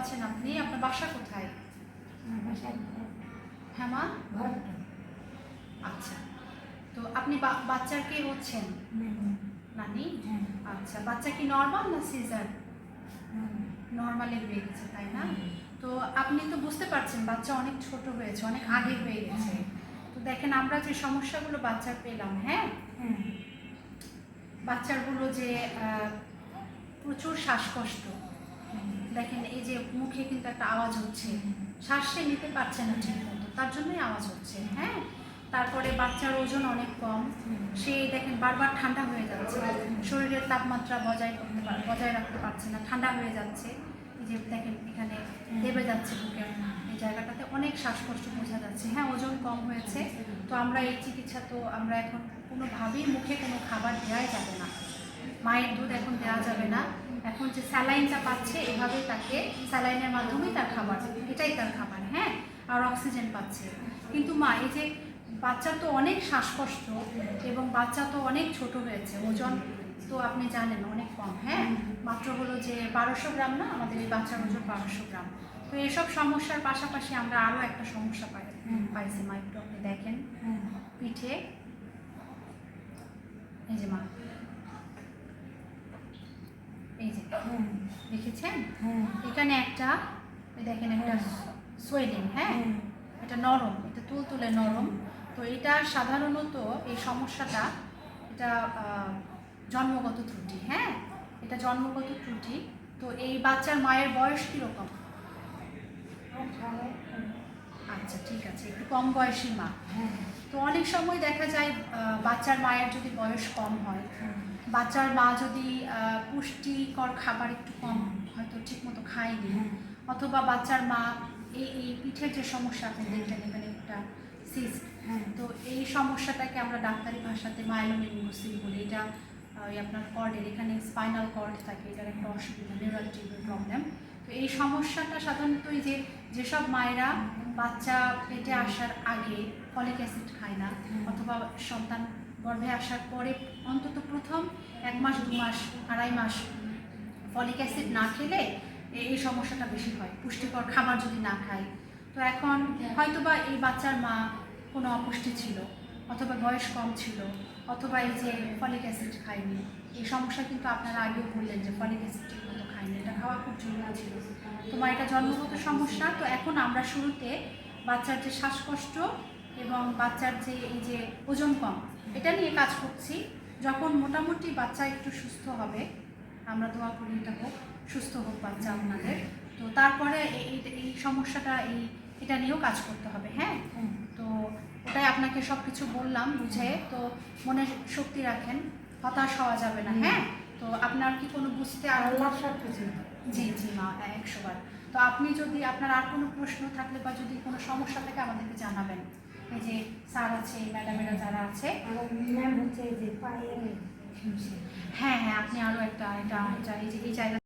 আছেন আপনি? আপনার বাসা কোথায়? হ্যাঁ মা? আচ্ছা, তো আপনি বাচ্চার কে হচ্ছেন? নানি? আচ্ছা, বাচ্চা কি নর্মাল না সিজার? নর্মালে হয়ে গেছে, তাই না? তো আপনি তো বুঝতে পারছেন বাচ্চা অনেক ছোট হয়েছে, অনেক আগে হয়ে গেছে। তো দেখেন আমরা যে সমস্যাগুলো বাচ্চার পেলাম, হ্যাঁ, বাচ্চারগুলো যে প্রচুর শ্বাসকষ্ট, দেখেন এই যে মুখে কিন্তু একটা আওয়াজ হচ্ছে, শ্বাস সে নিতে পারছে না ঠিক মতো, তার জন্যই আওয়াজ হচ্ছে, হ্যাঁ। তারপরে বাচ্চার ওজন অনেক কম, সে দেখেন বারবার ঠান্ডা হয়ে যাচ্ছে, শরীরের তাপমাত্রা বজায় রাখতে পারছে না, ঠান্ডা হয়ে যাচ্ছে। এই যে দেখেন এখানে দেবে যাচ্ছে বুকের এই জায়গাটাতে অনেক শ্বাসকষ্ট বোঝা যাচ্ছে, হ্যাঁ, ওজন কম হয়েছে। তো আমরা এই চিকিৎসা তো আমরা এখন কোনোভাবেই মুখে কোনো খাবার দেওয়াই যাবে না, মায়ের দুধ এখন দেওয়া যাবে না। এখন যে স্যালাইনটা পাচ্ছে এভাবেই তাকে স্যালাইনের মাধ্যমেই তার খাবার, এটাই তার খাবার, হ্যাঁ, আর অক্সিজেন পাচ্ছে। কিন্তু মা এই যে বাচ্চার তো অনেক শ্বাসকষ্ট এবং বাচ্চা তো অনেক ছোট হয়েছে, ওজন তো আপনি জানেন অনেক কম, হ্যাঁ, মাত্র হলো যে 1200 গ্রাম না, আমাদের এই বাচ্চার ওজন 1200 গ্রাম। তো এসব সমস্যার পাশাপাশি আমরা আরও একটা সমস্যা পাইছি মা, একটু আপনি দেখেন পিঠে, এই যে মা, এই যে দেখেছেন এখানে একটা, দেখেন একটা সোয়েলিং, হ্যাঁ, এটা নরম, এটা তুলতুলে নরম। তো এটা সাধারণত এই সমস্যাটা এটা জন্মগত ত্রুটি, হ্যাঁ, এটা জন্মগত ত্রুটি। তো এই বাচ্চার মায়ের বয়স কীরকম? আচ্ছা, ঠিক আছে, একটু কম বয়সী মা। তো অনেক সময় দেখা যায় বাচ্চার মায়ের যদি বয়স কম হয়, বাচ্চার মা যদি পুষ্টিকর খাবার একটু কম হয়তো ঠিক মতো খায়নি, অথবা বাচ্চার মা এই পিঠের যে সমস্যা আপনি দেখলেন এখানে একটা সিস্ট, তো এই সমস্যাটাকে আমরা ডাক্তারি ভাষাতে মাইলোমেনিঙ্গোসিস বলি। এটা আপনার কর্ডের এখানে স্পাইনাল কর্ড থাকে, এটার একটা অসুবিধা, নিউরাল টিউবের প্রবলেম। তো এই সমস্যাটা সাধারণত যেসব মায়েরা বাচ্চা পেটে আসার আগে ফলিক অ্যাসিড খায় না, অথবা সন্তান গর্ভে আসার পরে অন্তত প্রথম 1 মাস 2 মাস 2.5 মাস ফলিক অ্যাসিড না খেলে এই সমস্যাটা বেশি হয়, পুষ্টিকর খাবার যদি না খায়। তো এখন হয়তোবা এই বাচ্চার মা কোনো অপুষ্টি ছিল, অথবা বয়স কম ছিল, অথবা এই যে ফলিক অ্যাসিড খায়নি। এই সমস্যা কিন্তু আপনারা আগেও বললেন যে ফলিক অ্যাসিড ঠিক মতো খায়নি, এটা খাওয়া খুব জরুরি ছিল। তোমার এটা জন্মগত সমস্যা। তো এখন আমরা শুরুতে বাচ্চার যে শ্বাসকষ্ট এবং বাচ্চার যে এই যে ওজন কম, এটা নিয়ে কাজ করছি। যখন মোটামুটি বাচ্চা একটু সুস্থ হবে, আমরা দোয়া করি এটা হোক, সুস্থ হোক বাচ্চা আপনাদের, তো তারপরে এই সমস্যাটা এটা নিয়েও কাজ করতে হবে, হ্যাঁ। তো ওটাই আপনাকে সব কিছু বললাম বুঝে, তো মনে শক্তি রাখেন, হতাশ হওয়া যাবে না, হ্যাঁ। তো আপনার কি কোনো বুঝতে আর সব কিছু? জি জি মা, 100 বার। তো আপনি যদি আপনার আর কোনো প্রশ্ন থাকলে বা যদি কোনো সমস্যা থাকে আমাদেরকে জানাবেন। এই যে স্যার আছে, ম্যাডামেরা যারা আছে, হচ্ছে যে পায়ের, হ্যাঁ হ্যাঁ, আপনি আরও একটা এটা এই জায়গা